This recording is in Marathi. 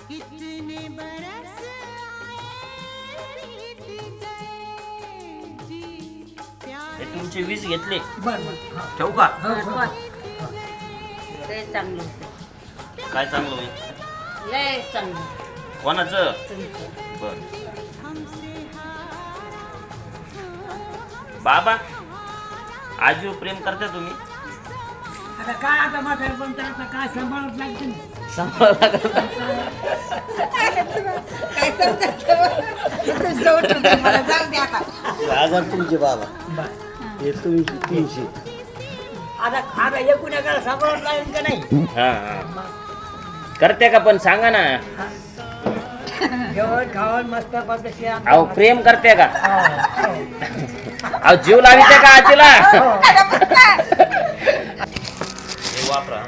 हे तुमचे 20 घेतले. बर ठेवू का? लय चांगलं होतं. काय चांगलं होईल? लय चांगलं कोणाचं? तुमचं. बर. बाबा आजीवर प्रेम करता तुम्ही? आता काय आता म्हातारे पण तर आता काय सांभाळत लागते काय समजत मला जाऊ द्या आता. 1000 तुमचे बाबा, हे तुमचे 300. आता आता एकूण एकाला सांभाळत लागेल का नाही? हा हा. करते का पण सांगा ना. जेवण खावण मस्त पद्धतशीर अहो प्रेम करते का? अहो जीव लाविते का आजीला? हे वापरा.